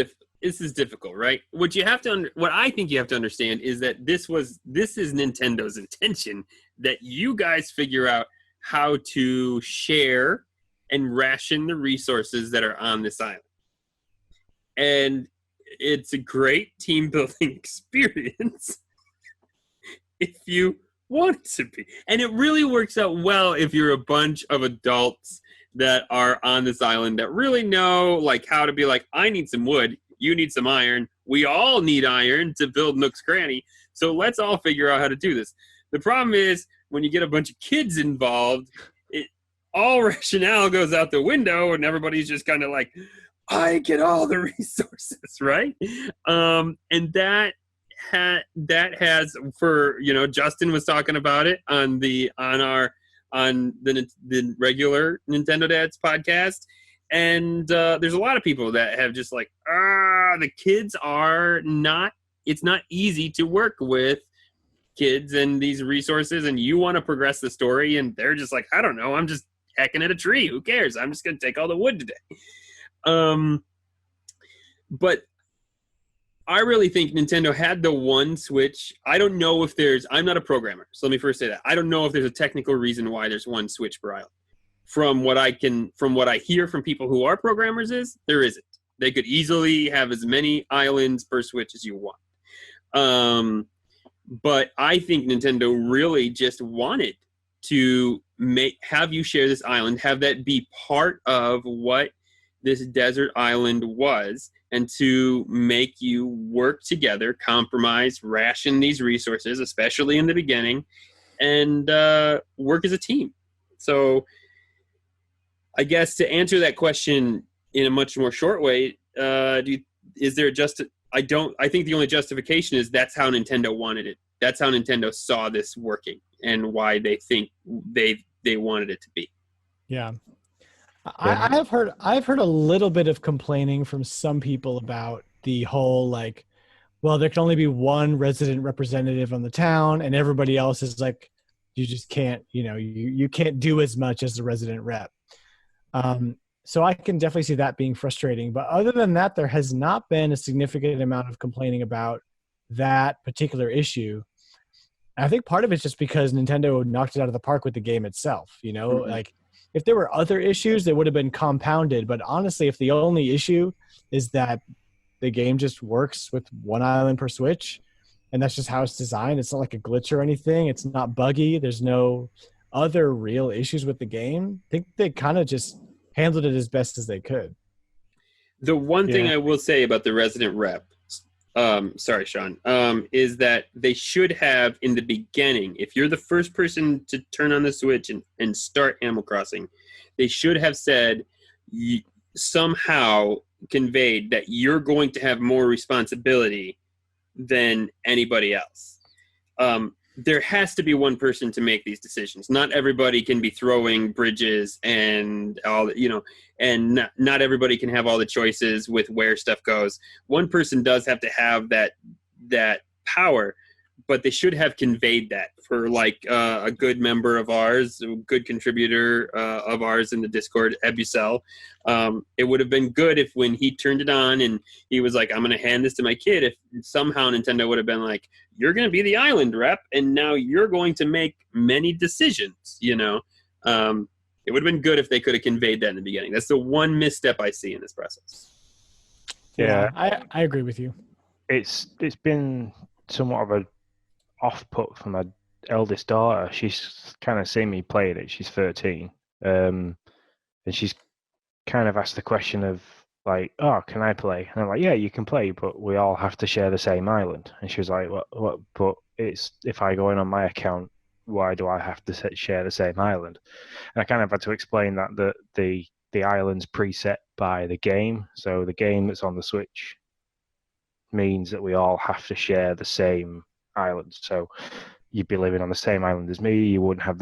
difficult, right? What I think you have to understand is that this is Nintendo's intention, that you guys figure out how to share and ration the resources that are on this island. And it's a great team building experience if you want it to be. And it really works out well if you're a bunch of adults that are on this island that really know like how to be like, I need some wood, you need some iron, we all need iron to build Nook's Cranny, so let's all figure out how to do this. The problem is when you get a bunch of kids involved, all rationale goes out the window, and everybody's just kind of like, I get all the resources, right? And that has, for, Justin was talking about it on the regular Nintendo Dads podcast, and there's a lot of people that have just like, the kids are not. It's not easy to work with kids and these resources, and you want to progress the story, and they're just like, I don't know, I'm just hacking at a tree. Who cares? I'm just gonna take all the wood today. But I really think Nintendo had the one Switch. I don't know if I'm not a programmer, so let me first say that. I don't know if there's a technical reason why there's one Switch per island. From what I hear from people who are programmers there isn't. They could easily have as many islands per Switch as you want. But I think Nintendo really just wanted to have you share this island, have that be part of what this desert island was, and to make you work together, compromise, ration these resources, especially in the beginning, and work as a team. So I guess to answer that question in a much more short way, I think the only justification is that's how Nintendo wanted it. That's how Nintendo saw this working, and why they think they wanted it to be. Yeah. I've heard a little bit of complaining from some people about the whole, like, well, there can only be one resident representative on the town, and everybody else is like, you just can't, you can't do as much as the resident rep. So I can definitely see that being frustrating. But other than that, there has not been a significant amount of complaining about that particular issue. I think part of it's just because Nintendo knocked it out of the park with the game itself. Mm-hmm. Like, if there were other issues, they would have been compounded. But honestly, if the only issue is that the game just works with one island per Switch, and that's just how it's designed, it's not like a glitch or anything. It's not buggy. There's no other real issues with the game. I think they kind of just handled it as best as they could. The one thing I will say about the resident rep, sorry, Sean, is that they should have, in the beginning, if you're the first person to turn on the Switch and start Animal Crossing, they should have said, somehow conveyed that you're going to have more responsibility than anybody else. There has to be one person to make these decisions. Not everybody can be throwing bridges and all, and not everybody can have all the choices with where stuff goes. One person does have to have that power, but they should have conveyed that for a good member of ours, a good contributor of ours in the Discord, Ebucel. It would have been good if when he turned it on and he was like, I'm going to hand this to my kid, if somehow Nintendo would have been like, you're going to be the island rep, and now you're going to make many decisions, It would have been good if they could have conveyed that in the beginning. That's the one misstep I see in this process. Yeah, I agree with you. It's been somewhat of a off-put for my eldest daughter. She's kind of seen me playing it. She's 13, and she's kind of asked the question of like, "Oh, can I play?" And I'm like, "Yeah, you can play, but we all have to share the same island." And she was like, "What? But it's if I go in on my account, why do I have to share the same island?" And I kind of had to explain that the island's preset by the game. So the game that's on the Switch means that we all have to share the same island. So you'd be living on the same island as me. You wouldn't have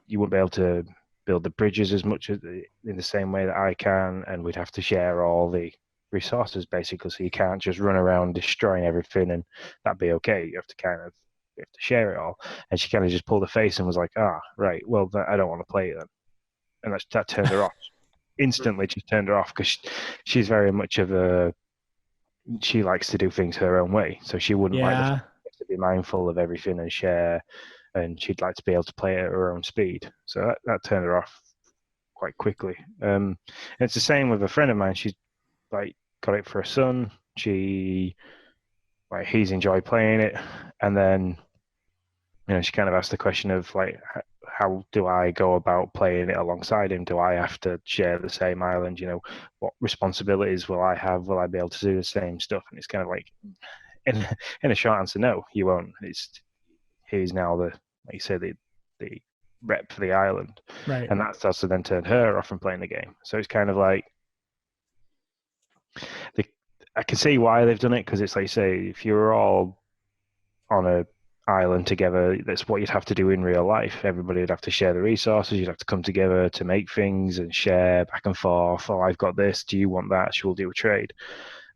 you wouldn't be able to build the bridges as much as in the same way that I can, and we'd have to share all the resources basically. So you can't just run around destroying everything and that'd be okay. You have to share it all. And she kind of just pulled her face and was like, right, well, I don't want to play it then. And that turned her off. Instantly just turned her off because she's very much she likes to do things her own way. So she wouldn't like to be mindful of everything and share, and she'd like to be able to play at her own speed. So that turned her off quite quickly. And it's the same with a friend of mine. She's got it for her son. He's enjoyed playing it, and then she kind of asked the question of how do I go about playing it alongside him? Do I have to share the same island? What responsibilities will I have? Will I be able to do the same stuff? And it's kind of like, in a short answer, no, you won't. He's now like you said, the rep for the island, Right. and that's also then turned her off from playing the game. So it's kind of like I can see why they've done it, because it's like you say, if you're all on a island together, that's what you'd have to do in real life. Everybody would have to share the resources. You'd have to come together to make things and share back and forth. Oh, I've got this. Do you want that? Should we do a trade?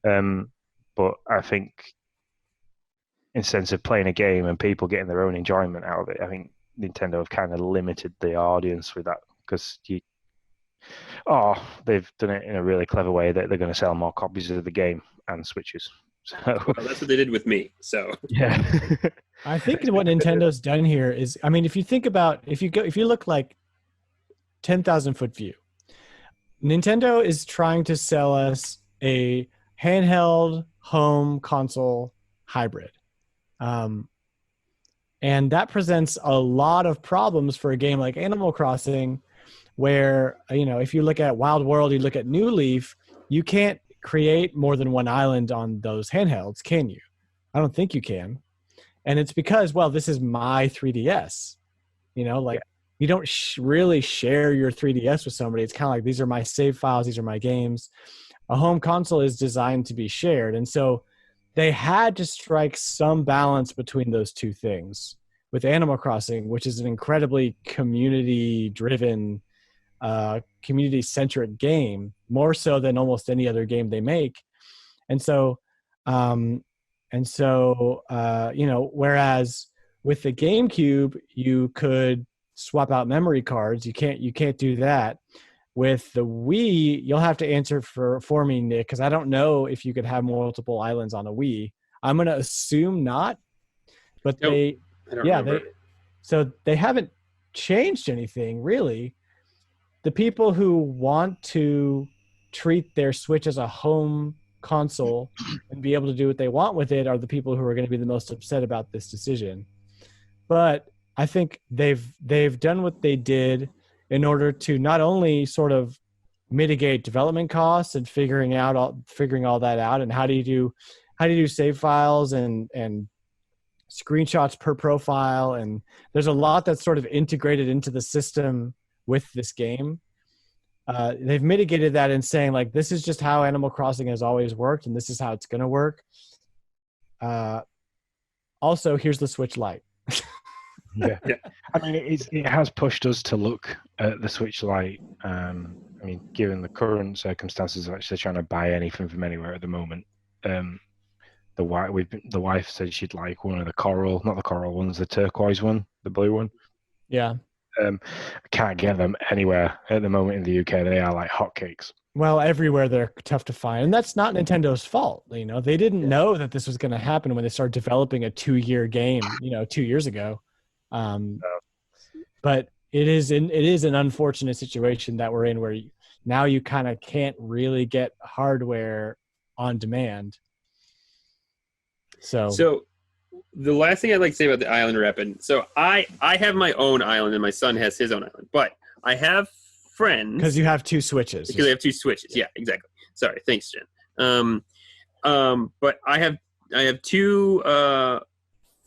But I think instead of playing a game and people getting their own enjoyment out of it, I think Nintendo have kind of limited the audience with that, because they've done it in a really clever way that they're going to sell more copies of the game and Switches. So Well, that's what they did with me. So yeah. I think what Nintendo's done here is, I mean, if you look like 10,000 foot view, Nintendo is trying to sell us a handheld home console hybrid. And that presents a lot of problems for a game like Animal Crossing, where, if you look at Wild World, you look at New Leaf, you can't create more than one island on those handhelds, can you? I don't think you can. And it's because, well, this is my 3DS. You don't really share your 3DS with somebody. It's kind of like, these are my save files, these are my games. A home console is designed to be shared. And so they had to strike some balance between those two things with Animal Crossing, which is an incredibly community-driven, community-centric game, more so than almost any other game they make. And so, whereas with the GameCube, you could swap out memory cards. You can't do that. With the Wii, you'll have to answer for me, Nick, because I don't know if you could have multiple islands on a Wii. I'm going to assume not, but so they haven't changed anything really. The people who want to treat their Switch as a home console and be able to do what they want with it are the people who are going to be the most upset about this decision. But I think they've done what they did in order to not only sort of mitigate development costs and figuring all that out, and how do you do save files and screenshots per profile, and there's a lot that's sort of integrated into the system with this game. They've mitigated that in saying, like, this is just how Animal Crossing has always worked, and this is how it's going to work. Also, here's the Switch Lite. Yeah. I mean, it has pushed us to look at the Switch Lite. I mean, given the current circumstances of actually trying to buy anything from anywhere at the moment, the wife said she'd like one of the coral, not the coral ones, the turquoise one, the blue one. Yeah. I can't get them anywhere at the moment in the UK. They are like hotcakes. Well, everywhere they're tough to find, and that's not Nintendo's fault. They didn't know that this was going to happen when they started developing a 2-year game, 2 years ago. But it is an unfortunate situation that we're in, where now you kind of can't really get hardware on demand. So the last thing I'd like to say about the island rep, and so I have my own island and my son has his own island, but I have friends because you have two Switches. Because I have two Switches. Yeah, exactly. Sorry, thanks, Jen. But I have two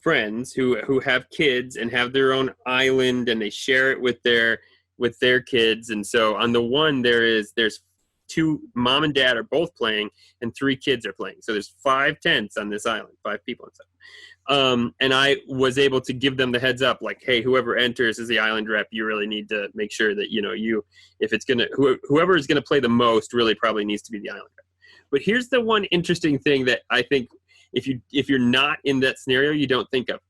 friends who have kids and have their own island, and they share it with their kids. And so on the one there's two, mom and dad are both playing, and 3 kids are playing. So there's 5 tents on this island, 5 people and stuff. And I was able to give them the heads up, like, hey, whoever enters as the island rep, you really need to make sure that if it's gonna whoever is gonna play the most really probably needs to be the island rep. But here's the one interesting thing that I think if you're not in that scenario, you don't think of.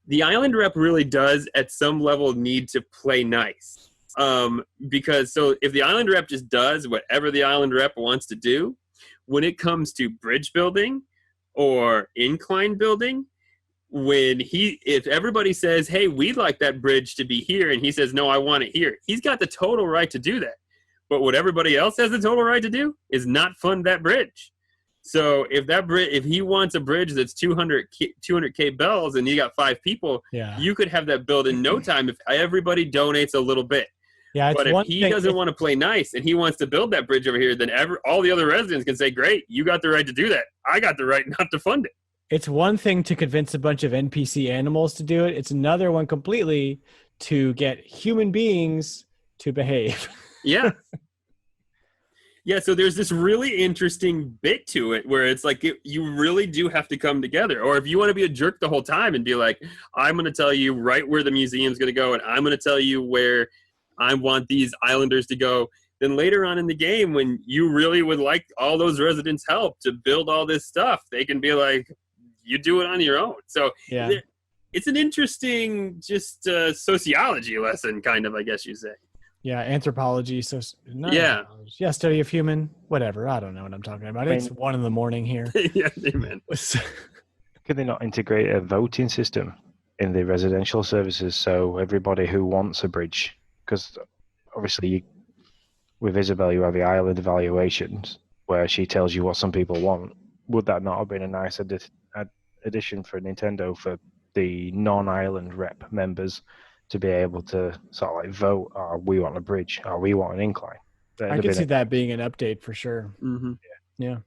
The island rep really does at some level need to play nice. Because so if the island rep just does whatever the island rep wants to do, when it comes to bridge building or incline building, if everybody says, hey, we'd like that bridge to be here, and he says, no, I want it here, he's got the total right to do that. But what everybody else has the total right to do is not fund that bridge. So if he wants a bridge that's 200K bells and you got 5 people, you could have that built in no time if everybody donates a little bit. Yeah, but if he doesn't want to play nice and he wants to build that bridge over here, then all the other residents can say, great, you got the right to do that. I got the right not to fund it. It's one thing to convince a bunch of NPC animals to do it. It's another one completely to get human beings to behave. Yeah. Yeah, so there's this really interesting bit to it where it's like you really do have to come together. Or if you want to be a jerk the whole time and be like, I'm going to tell you right where the museum's going to go, and I'm going to tell you where I want these islanders to go, then later on in the game, when you really would like all those residents' help to build all this stuff, they can be like, you do it on your own. So Yeah. it's an interesting just sociology lesson, kind of, I guess you say. Yeah, anthropology. So Yeah. anthropology. Yeah, study of human, whatever. I don't know what I'm talking about. It's 1 a.m. here. Yeah, amen. Could they not integrate a voting system in the residential services so everybody who wants a bridge? Because obviously, with Isabel, you have the island evaluations where she tells you what some people want. Would that not have been a nice addition for Nintendo for the non-island rep members to be able to sort of like vote, oh, we want a bridge, or we want an incline? I can see that being an update for sure. Mm-hmm. Yeah.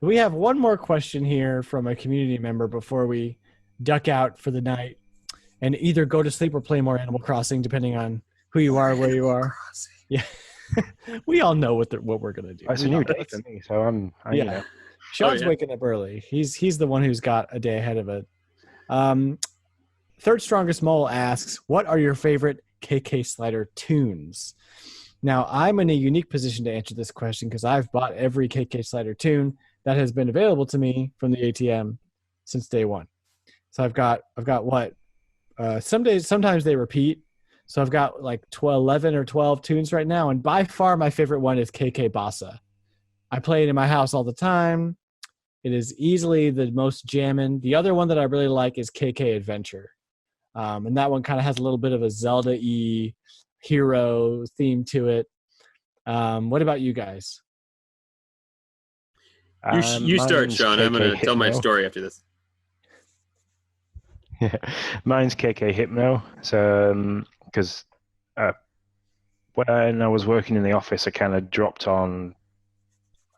We have one more question here from a community member before we duck out for the night and either go to sleep or play more Animal Crossing, depending on who you are, where you are. Yeah. We all know what we're going to do. It's a new day for me, so you know. Sean's waking up early. He's the one who's got a day ahead of it. Third Strongest Mole asks, what are your favorite KK Slider tunes? Now, I'm in a unique position to answer this question because I've bought every KK Slider tune that has been available to me from the ATM since day one. So I've got what? Sometimes they repeat. So I've got like 11 or 12 tunes right now, and by far my favorite one is KK Bossa. I play it in my house all the time. It is easily the most jammin'. The other one that I really like is KK Adventure. And that one kind of has a little bit of a Zelda-y hero theme to it. What about you guys? You start, Sean. I'm going to tell my story after this. Yeah, mine's KK Hypno. So, because when I was working in the office, I kind of dropped on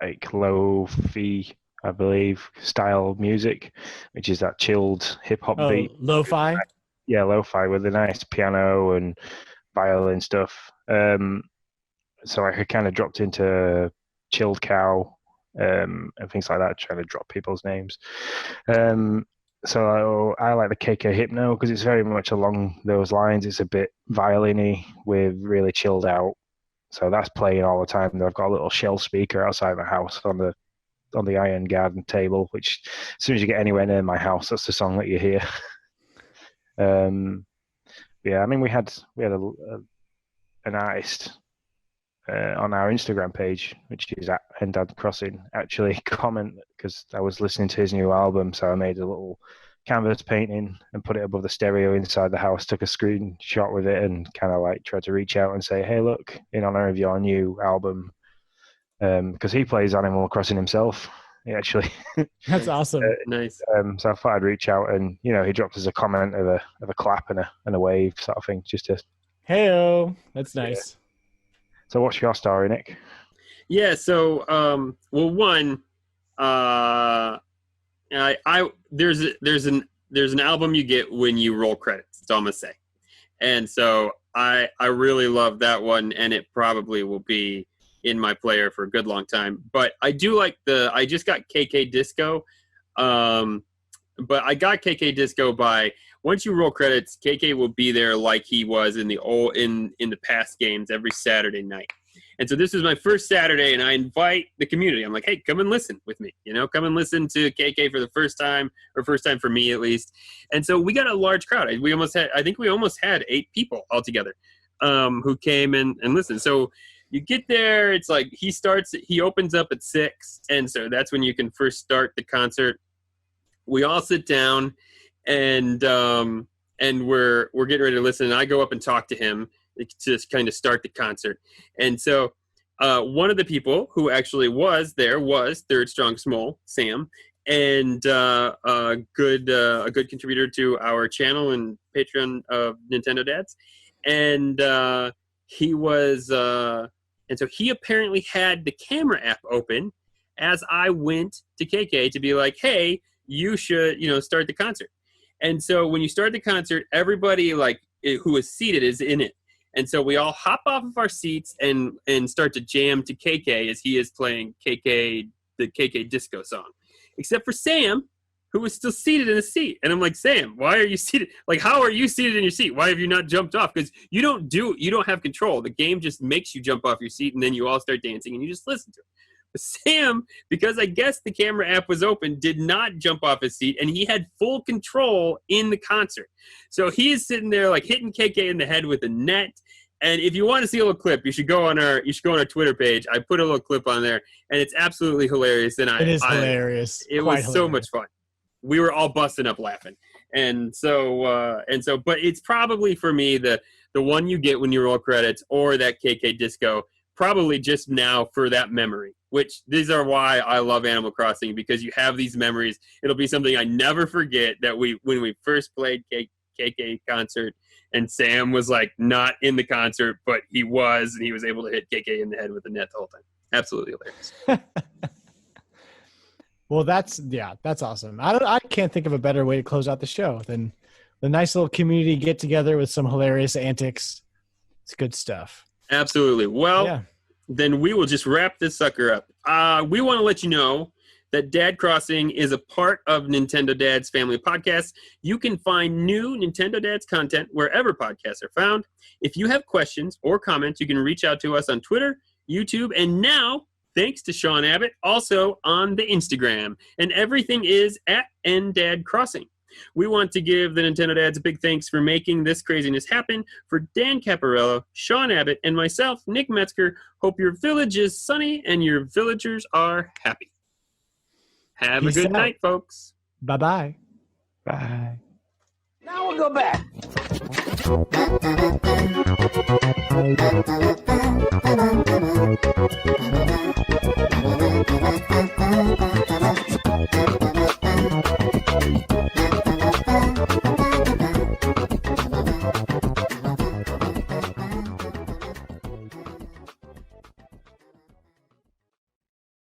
like lo-fi, I believe, style music, which is that chilled hip hop beat. Lo-fi? Yeah, lo-fi with a nice piano and violin stuff. So I kind of dropped into Chilled Cow and things like that, trying to drop people's names. So I like the KK Hypno because it's very much along those lines. It's a bit violin-y with really chilled out. So that's playing all the time. I've got a little shell speaker outside my house on the iron garden table, which as soon as you get anywhere near my house, that's the song that you hear. Yeah, I mean, we had an artist on our Instagram page, which is at Endad Crossing, actually comment because I was listening to his new album, so I made a little canvas painting and put it above the stereo inside the house, took a screenshot with it, and kind of like tried to reach out and say, hey, look, in honor of your new album, because he plays Animal Crossing himself. He actually That's awesome. Nice. So I thought I'd reach out, and he dropped us a comment of a clap and a wave sort of thing, just to. Hey-o. That's nice. Yeah. So what's your story, Nick? Yeah. So well, one, there's an album you get when you roll credits. That's all I'm gonna say. And so I really love that one, and it probably will be in my player for a good long time. But I do like I just got KK Disco. But I got KK Disco by, once you roll credits, KK will be there like he was in the past games every Saturday night. And so this is my first Saturday, and I invite the community. I'm like, hey, come and listen with me. Come and listen to KK for the first time, or first time for me at least. And so we got a large crowd. I think we almost had 8 people altogether who came and listened. So you get there, it's like he opens up at 6, and so that's when you can first start the concert. We all sit down, and we're getting ready to listen, and I go up and talk to him to just kind of start the concert. And so one of the people who actually was there was Third Strongest Mole, Sam, and a good contributor to our channel and Patreon of Nintendo Dads. And he was and so he apparently had the camera app open as I went to KK to be like, hey, you should start the concert. And so when you start the concert, everybody like who is seated is in it. And so we all hop off of our seats and start to jam to KK as he is playing the KK disco song. Except for Sam, who was still seated in a seat. And I'm like, Sam, why are you seated? Like, how are you seated in your seat? Why have you not jumped off? Because you don't have control. The game just makes you jump off your seat, and then you all start dancing, and you just listen to it. But Sam, because I guess the camera app was open, did not jump off his seat, and he had full control in the concert. So he is sitting there like hitting KK in the head with a net. And if you want to see a little clip, you should go on our Twitter page. I put a little clip on there, and it's absolutely hilarious. And it is hilarious. It was so much fun. We were all busting up laughing. And so, but it's probably for me the one you get when you roll credits, or that KK disco, probably just now for that memory. Which these are why I love Animal Crossing, because you have these memories. It'll be something I never forget, that when we first played KK concert, and Sam was like not in the concert, but he was, and he was able to hit KK in the head with the net the whole time. Absolutely hilarious. Well, that's awesome. I can't think of a better way to close out the show than the nice little community get together with some hilarious antics. It's good stuff. Absolutely. Well, Then we will just wrap this sucker up. We want to let you know that Dad Crossing is a part of Nintendo Dad's family of podcasts. You can find new Nintendo Dad's content wherever podcasts are found. If you have questions or comments, you can reach out to us on Twitter, YouTube, and now, thanks to Sean Abbott, also on the Instagram. And everything is at @NDadCrossing. We want to give the Nintendo Dads a big thanks for making this craziness happen. For Dan Caparello, Sean Abbott, and myself, Nick Metzger, hope your village is sunny and your villagers are happy. Have Peace a good out. night, folks. Bye-bye. Bye. Now we'll go back.